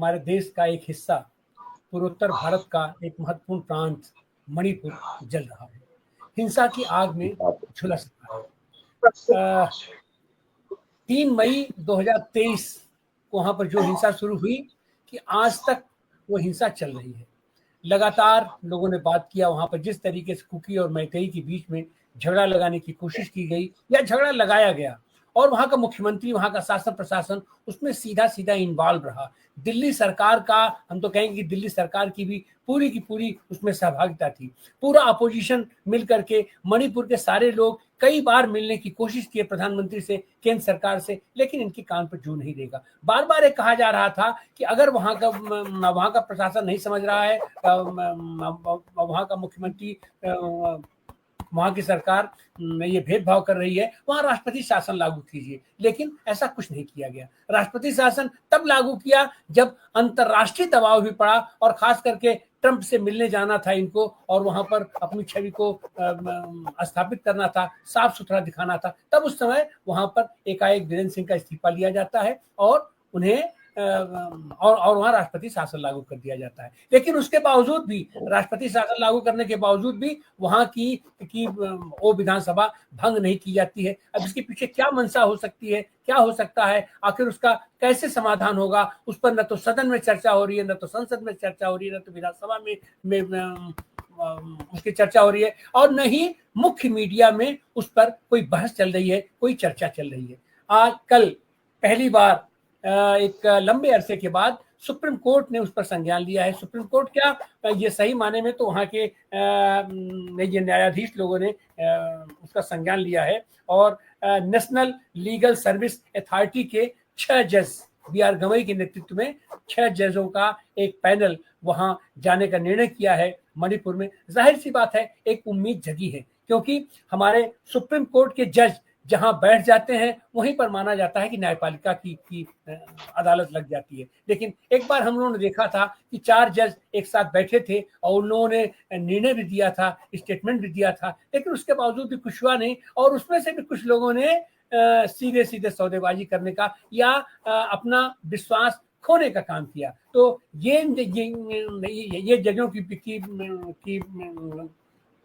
हमारे देश का एक हिस्सा, पूर्वोत्तर भारत का एक महत्वपूर्ण प्रांत मणिपुर जल रहा है, हिंसा की आग में झुलस रहा है। 3 मई 2023 को वहां पर जो हिंसा शुरू हुई कि आज तक वो हिंसा चल रही है। लगातार लोगों ने बात किया, वहां पर जिस तरीके से कुकी और मैतेई के बीच में झगड़ा लगाने की कोशिश की गई या झगड़ा लगाया गया, और वहां का मुख्यमंत्री, वहां का शासन प्रशासन उसमें सीधा सीधा इन्वॉल्व रहा। दिल्ली सरकार का, हम तो कहेंगे कि दिल्ली सरकार की भी पूरी की पूरी उसमें सहभागिता थी। पूरा अपोजिशन मिल करके मणिपुर के सारे लोग कई बार मिलने की कोशिश किए प्रधानमंत्री से, केंद्र सरकार से, लेकिन इनकी कान पर जू नहीं देगा। बार बार ये कहा जा रहा था कि अगर वहां का प्रशासन नहीं समझ रहा है, वहां का मुख्यमंत्री, वहां की सरकार ये भेदभाव कर रही है, वहां राष्ट्रपति शासन लागू कीजिए। लेकिन ऐसा कुछ नहीं किया गया। राष्ट्रपति शासन तब लागू किया जब अंतरराष्ट्रीय दबाव भी पड़ा, और खास करके ट्रंप से मिलने जाना था इनको, और वहां पर अपनी छवि को स्थापित करना था, साफ सुथरा दिखाना था। तब उस समय वहां पर एकाएक वीरेंद्र सिंह का इस्तीफा लिया जाता है और उन्हें और वहां राष्ट्रपति शासन लागू कर दिया जाता है। लेकिन उसके बावजूद भी, राष्ट्रपति शासन लागू करने के बावजूद भी वहां की वो विधानसभा भंग नहीं की जाती है। अब इसके पीछे क्या मंशा हो सकती है, क्या हो सकता है, आखिर उसका कैसे समाधान होगा, उस पर न तो सदन में चर्चा हो रही है, न तो संसद में चर्चा हो रही है, न तो विधानसभा में उसकी चर्चा हो रही है, और न ही मुख्य मीडिया में उस पर कोई बहस चल रही है, कोई चर्चा चल रही है। आज कल पहली बार एक लंबे अरसे के बाद सुप्रीम कोर्ट ने उस पर संज्ञान लिया है। सुप्रीम कोर्ट क्या, ये सही माने में तो वहाँ के ये न्यायाधीश लोगों ने उसका संज्ञान लिया है, और नेशनल लीगल सर्विस अथॉरिटी के 6 जज, बी आर गवई के नेतृत्व में 6 जजों का एक पैनल वहां जाने का निर्णय किया है मणिपुर में। जाहिर सी बात है, एक उम्मीद जगी है, क्योंकि हमारे सुप्रीम कोर्ट के जज जहां बैठ जाते हैं वहीं पर माना जाता है कि न्यायपालिका की अदालत लग जाती है। लेकिन एक बार हम लोगों ने देखा था कि 4 जज एक साथ बैठे थे और उन लोगों ने निर्णय भी दिया था, स्टेटमेंट भी दिया था, लेकिन उसके बावजूद भी कुछ हुआ नहीं, और उसमें से भी कुछ लोगों ने सीधे सीधे सौदेबाजी करने का या अपना विश्वास खोने का काम किया। तो ये जजों की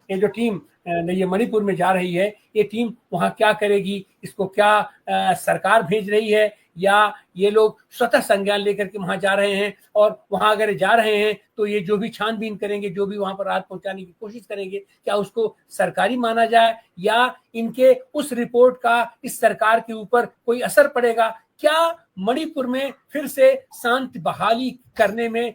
ये जो टीम ये मणिपुर में जा रही है, ये टीम वहां क्या करेगी, इसको क्या सरकार भेज रही है, या ये लोग स्वतः संज्ञान लेकर के वहां जा रहे हैं, और वहां अगर जा रहे हैं तो ये जो भी छानबीन करेंगे, जो भी वहां पर राहत पहुंचाने की कोशिश करेंगे, क्या उसको सरकारी माना जाए, या इनके उस रिपोर्ट का इस सरकार के ऊपर कोई असर पड़ेगा? क्या मणिपुर में फिर से शांति बहाली करने में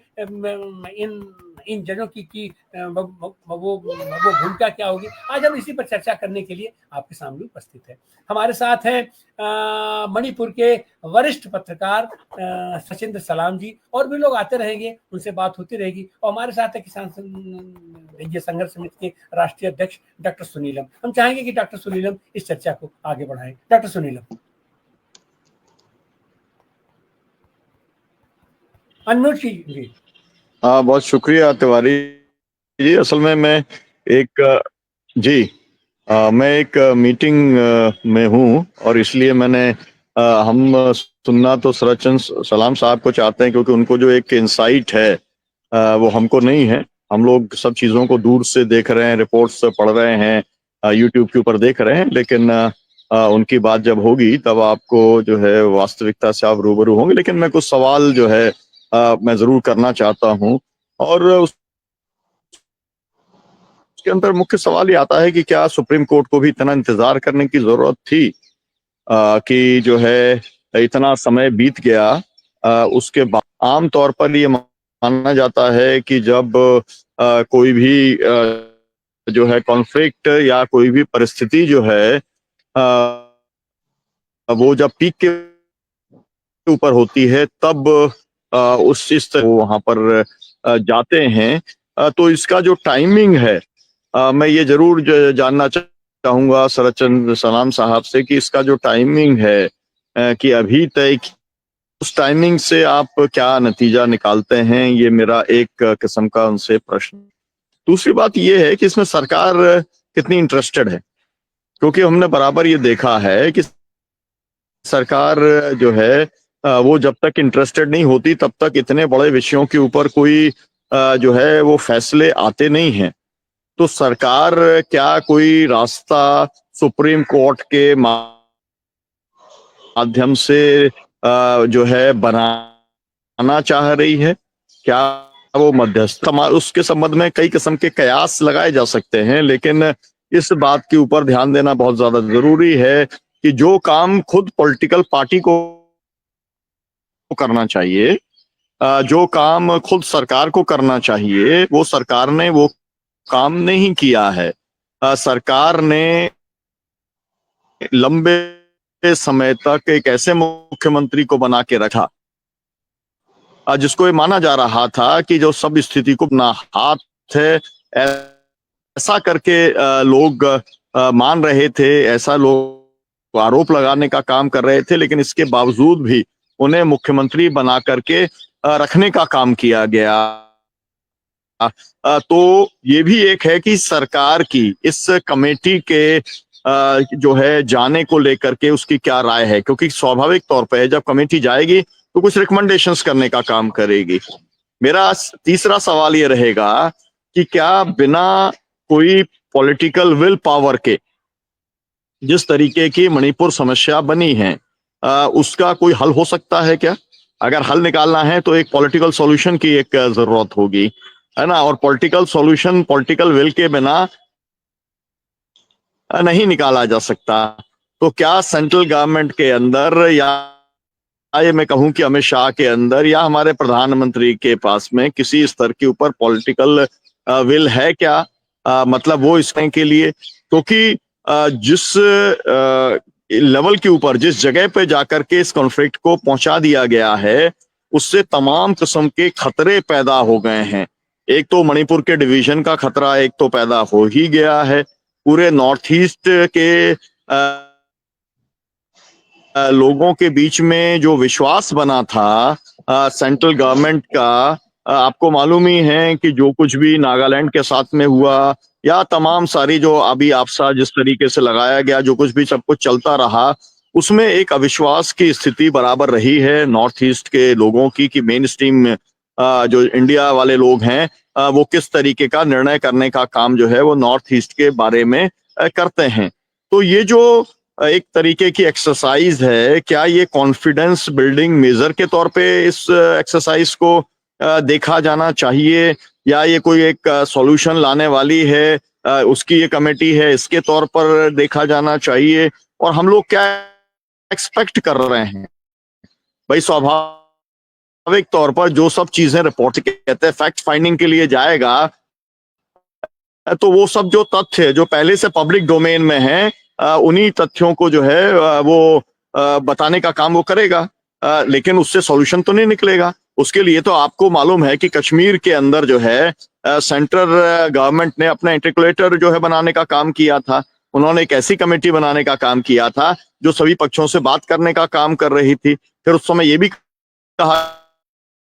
इन जजों की वो भूमिका क्या होगी? आज हम इसी पर चर्चा करने के लिए आपके सामने उपस्थित है। हमारे साथ हैं मणिपुर के वरिष्ठ पत्रकार सचिंद्र सलाम जी, और भी लोग आते रहेंगे, उनसे बात होती रहेगी। और हमारे साथ है किसान संघर्ष समिति के राष्ट्रीय अध्यक्ष डॉक्टर सुनीलम। हम चाहेंगे कि डॉक्टर सुनीलम इस चर्चा को आगे बढ़ाएं। डॉक्टर सुनीलम, अनम्यूट कीजिए। बहुत शुक्रिया तिवारी जी। असल में मैं एक मीटिंग में हूँ, और इसलिए मैंने हम सुनना तो सरचंद सलाम साहब को चाहते हैं, क्योंकि उनको जो एक इंसाइट है वो हमको नहीं है। हम लोग सब चीज़ों को दूर से देख रहे हैं, रिपोर्ट्स पढ़ रहे हैं, यूट्यूब के ऊपर देख रहे हैं, लेकिन उनकी बात जब होगी तब आपको जो है वास्तविकता से आप रूबरू होंगे। लेकिन मैं कुछ सवाल जो है मैं जरूर करना चाहता हूं, और उसके अंदर मुख्य सवाल ये आता है कि क्या सुप्रीम कोर्ट को भी इतना इंतजार करने की जरूरत थी कि जो है इतना समय बीत गया। उसके बाद आमतौर पर ये माना जाता है कि जब कोई भी जो है कॉन्फ्लिक्ट या कोई भी परिस्थिति जो है वो जब पीक के ऊपर होती है, तब इस तरह वहां पर जाते हैं। तो इसका जो टाइमिंग है, मैं ये जरूर जानना चाहूंगा सरचंद सलाम साहब से कि इसका जो टाइमिंग है कि अभी तक उस टाइमिंग से आप क्या नतीजा निकालते हैं, ये मेरा एक किस्म का उनसे प्रश्न। दूसरी बात ये है कि इसमें सरकार कितनी इंटरेस्टेड है, क्योंकि हमने बराबर ये देखा है कि सरकार जो है वो जब तक इंटरेस्टेड नहीं होती तब तक इतने बड़े विषयों के ऊपर कोई जो है वो फैसले आते नहीं हैं। तो सरकार क्या कोई रास्ता सुप्रीम कोर्ट के माध्यम से जो है बनाना चाह रही है? क्या वो मध्यस्थ उसके संबंध में कई किस्म के कयास लगाए जा सकते हैं, लेकिन इस बात के ऊपर ध्यान देना बहुत ज्यादा जरूरी है कि जो काम खुद पॉलिटिकल पार्टी को करना चाहिए, जो काम खुद सरकार को करना चाहिए, वो सरकार ने वो काम नहीं किया है। सरकार ने लंबे समय तक एक ऐसे मुख्यमंत्री को बना के रखा जिसको ये माना जा रहा था कि जो सब स्थिति को अपना हाथ है, ऐसा करके लोग मान रहे थे, ऐसा लोग आरोप लगाने का काम कर रहे थे, लेकिन इसके बावजूद भी उन्हें मुख्यमंत्री बना करके रखने का काम किया गया। तो ये भी एक है कि सरकार की इस कमेटी के जो है जाने को लेकर के उसकी क्या राय है, क्योंकि स्वाभाविक तौर पे जब कमेटी जाएगी तो कुछ रिकमेंडेशंस करने का काम करेगी। मेरा तीसरा सवाल ये रहेगा कि क्या बिना कोई पॉलिटिकल विल पावर के जिस तरीके की मणिपुर समस्या बनी है उसका कोई हल हो सकता है क्या? अगर हल निकालना है तो एक पॉलिटिकल सॉल्यूशन की एक जरूरत होगी, है ना? और पॉलिटिकल सॉल्यूशन पॉलिटिकल विल के बिना नहीं निकाला जा सकता। तो क्या सेंट्रल गवर्नमेंट के अंदर या ये मैं कहूं कि अमित शाह के अंदर या हमारे प्रधानमंत्री के पास में किसी स्तर के ऊपर पॉलिटिकल विल है क्या? मतलब वो इसके के लिए, क्योंकि जिस लेवल के ऊपर जिस जगह पे जाकर के इस कॉन्फ्लिक्ट को पहुंचा दिया गया है उससे तमाम किस्म के खतरे पैदा हो गए हैं। एक तो मणिपुर के डिवीजन का खतरा एक तो पैदा हो ही गया है, पूरे नॉर्थ ईस्ट के लोगों के बीच में जो विश्वास बना था सेंट्रल गवर्नमेंट का, आपको मालूम ही है कि जो कुछ भी नागालैंड के साथ में हुआ या तमाम सारी जो अभी आपसा जिस तरीके से लगाया गया, जो कुछ भी सब कुछ चलता रहा, उसमें एक अविश्वास की स्थिति बराबर रही है नॉर्थ ईस्ट के लोगों की कि मेन स्ट्रीम जो इंडिया वाले लोग हैं वो किस तरीके का निर्णय करने का काम जो है वो नॉर्थ ईस्ट के बारे में करते हैं। तो ये जो एक तरीके की एक्सरसाइज है, क्या ये कॉन्फिडेंस बिल्डिंग मेजर के तौर पे इस एक्सरसाइज को देखा जाना चाहिए, या ये कोई एक सॉल्यूशन लाने वाली है, उसकी ये कमेटी है, इसके तौर पर देखा जाना चाहिए? और हम लोग क्या एक्सपेक्ट कर रहे हैं? भाई स्वाभाविक तौर पर जो सब चीजें रिपोर्ट कहते हैं फैक्ट फाइंडिंग के लिए जाएगा, तो वो सब जो तथ्य जो पहले से पब्लिक डोमेन में है उन्हीं तथ्यों को जो है वो बताने का काम वो करेगा, लेकिन उससे सॉल्यूशन तो नहीं निकलेगा। उसके लिए तो आपको मालूम है कि कश्मीर के अंदर जो है सेंट्रल गवर्नमेंट ने अपना इंटीग्रेटर जो है बनाने का काम किया था। उन्होंने एक ऐसी कमेटी बनाने का काम किया था जो सभी पक्षों से बात करने का काम कर रही थी। फिर उस समय ये भी कहा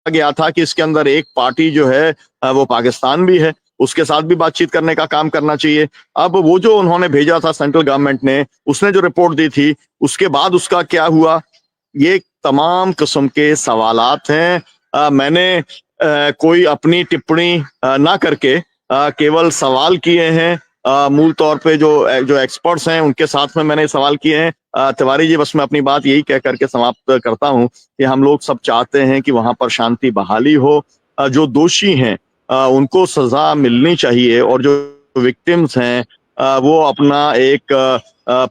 गया था कि इसके अंदर एक पार्टी जो है वो पाकिस्तान भी है, उसके साथ भी बातचीत करने का काम करना चाहिए। अब वो जो उन्होंने भेजा था सेंट्रल गवर्नमेंट ने, उसने जो रिपोर्ट दी थी उसके बाद उसका क्या हुआ, ये तमाम किस्म के सवालात हैं। मैंने कोई अपनी टिप्पणी ना करके केवल सवाल किए हैं। मूल तौर पे जो जो एक्सपर्ट्स हैं उनके साथ में मैंने सवाल किए हैं। तिवारी जी, बस मैं अपनी बात यही कह करके समाप्त करता हूं कि हम लोग सब चाहते हैं कि वहां पर शांति बहाली हो, जो दोषी हैं उनको सजा मिलनी चाहिए, और जो विक्टिम्स हैं वो अपना एक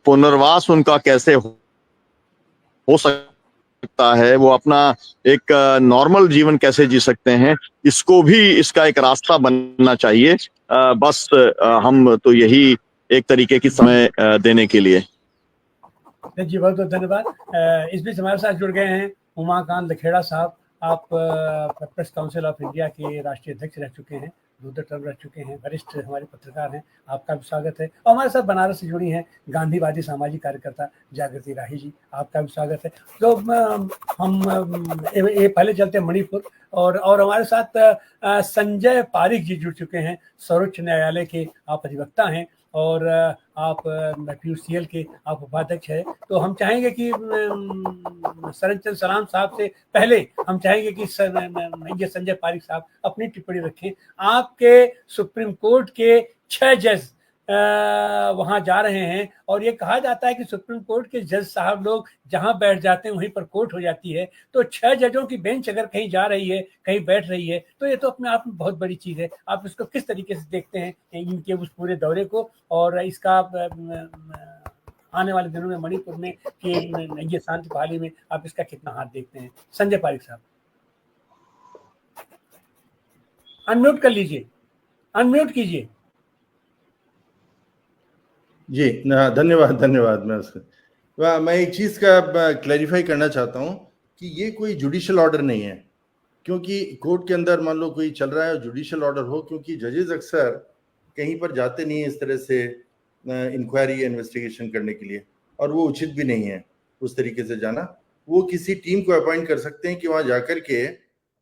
पुनर्वास उनका कैसे हो सकता है, वो अपना एक नॉर्मल जीवन कैसे जी सकते हैं, इसको भी इसका एक रास्ता बनना चाहिए। बस हम तो यही एक तरीके की समय देने के लिए। जी बहुत बहुत धन्यवाद। इस बीच हमारे साथ जुड़ गए हैं उमाकांत लखेड़ा साहब। आप प्रेस काउंसिल ऑफ इंडिया के राष्ट्रीय अध्यक्ष रह चुके हैं, 2 टर्म रह चुके हैं, वरिष्ठ हमारे पत्रकार हैं, आपका भी स्वागत है। और हमारे साथ बनारस से जुड़ी हैं गांधीवादी सामाजिक कार्यकर्ता जागृति राही जी, आपका भी स्वागत है। तो हम ये पहले चलते हैं मणिपुर, और हमारे साथ संजय पारिक जी जुड़ चुके हैं, सर्वोच्च न्यायालय के आप अधिवक्ता हैं, और आप PUCL के आप उपाध्यक्ष हैं, तो हम चाहेंगे कि सरनचंद सलाम साहब से पहले हम चाहेंगे कि संजय पारिक साहब अपनी टिप्पणी रखें। आपके सुप्रीम कोर्ट के 6 जज वहां जा रहे हैं और ये कहा जाता है कि सुप्रीम कोर्ट के जज साहब लोग जहां बैठ जाते हैं वहीं पर कोर्ट हो जाती है। तो 6 जजों की बेंच अगर कहीं जा रही है, कहीं बैठ रही है, तो ये तो अपने आप में बहुत बड़ी चीज है। आप इसको किस तरीके से देखते हैं इनके उस पूरे दौरे को, और इसका आने वाले दिनों में मणिपुर में कि ये शांति बहाली में आप इसका कितना हाथ देखते हैं? संजय पारिक साहब, अनम्यूट कर लीजिए, अनम्यूट कीजिए। जी धन्यवाद। मैं एक चीज का क्लैरिफाई करना चाहता हूं कि ये कोई जुडिशियल ऑर्डर नहीं है, क्योंकि कोर्ट के अंदर मान लो कोई चल रहा है और जुडिशियल ऑर्डर हो, क्योंकि जजेस अक्सर कहीं पर जाते नहीं है इस तरह से इंक्वायरी या इन्वेस्टिगेशन करने के लिए, और वो उचित भी नहीं है उस तरीके से जाना। वो किसी टीम को अपॉइंट कर सकते हैं कि वहां जाकर के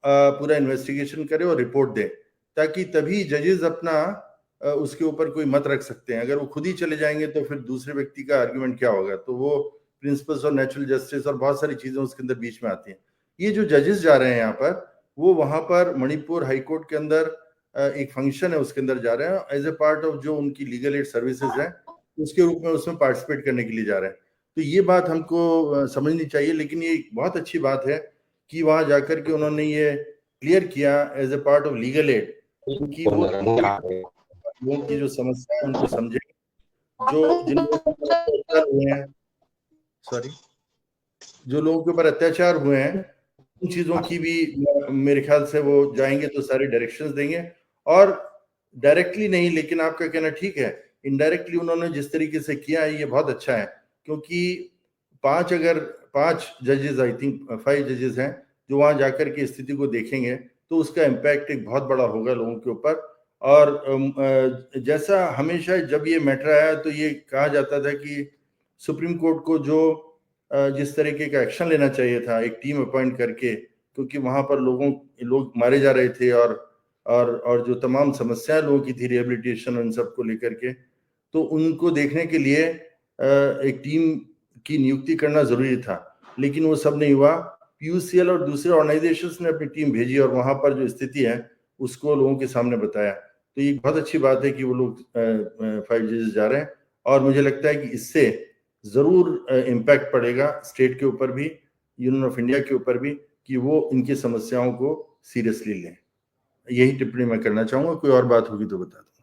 पूरा इन्वेस्टिगेशन करे और रिपोर्ट दे, ताकि तभी जजेस अपना उसके ऊपर कोई मत रख सकते हैं। अगर वो खुद ही चले जाएंगे तो फिर दूसरे व्यक्ति का आर्ग्यूमेंट क्या होगा? तो वो प्रिंसिपल्स और नेचुरल जस्टिस और बहुत सारी चीजें उसके अंदर बीच में आती हैं। ये जो जजेस जा रहे हैं यहाँ पर, वो वहां पर मणिपुर हाई कोर्ट के अंदर एक फंक्शन है, उसके अंदर जा रहे हैं एज ए पार्ट ऑफ जो उनकी लीगल एड सर्विसेज है, उसके रूप में उसमें पार्टिसिपेट करने के लिए जा रहे हैं। तो ये बात हमको समझनी चाहिए। लेकिन ये बहुत अच्छी बात है कि वहां जाकर के उन्होंने ये क्लियर किया as a part of legal aid, क्योंकि वो लोगों की जो समस्या है उनको समझे, जो जिन जो लोगों के ऊपर अत्याचार हुए हैं उन चीजों की भी मेरे ख्याल से वो जाएंगे तो सारे डायरेक्शंस देंगे। और डायरेक्टली नहीं, लेकिन आपका कहना ठीक है, इनडायरेक्टली उन्होंने जिस तरीके से किया है ये बहुत अच्छा है, क्योंकि 5 जजेस, आई थिंक 5 जजेस हैं जो वहां जाकर के स्थिति को देखेंगे, तो उसका इम्पैक्ट एक बहुत बड़ा होगा लोगों के ऊपर। और जैसा हमेशा जब ये मैटर आया तो ये कहा जाता था कि सुप्रीम कोर्ट को जो जिस तरीके का एक्शन लेना चाहिए था, एक टीम अपॉइंट करके, क्योंकि वहां पर लोग मारे जा रहे थे और जो तमाम समस्याएं लोगों की थी रिहेबिलिटेशन उन सब को लेकर के, तो उनको देखने के लिए एक टीम की नियुक्ति करना जरूरी था। लेकिन वो सब नहीं हुआ। PUCL और दूसरे ऑर्गेनाइजेशंस ने अपनी टीम भेजी और वहां पर जो स्थिति है उसको लोगों के सामने बताया। तो ये बहुत अच्छी बात है कि वो लोग 5 जजेस जा रहे हैं, और मुझे लगता है कि इससे जरूर इम्पैक्ट पड़ेगा स्टेट के ऊपर भी, यूनियन ऑफ इंडिया के ऊपर भी, कि वो इनकी समस्याओं को सीरियसली लें। यही टिप्पणी मैं करना चाहूंगा। कोई और बात होगी तो बता दूं।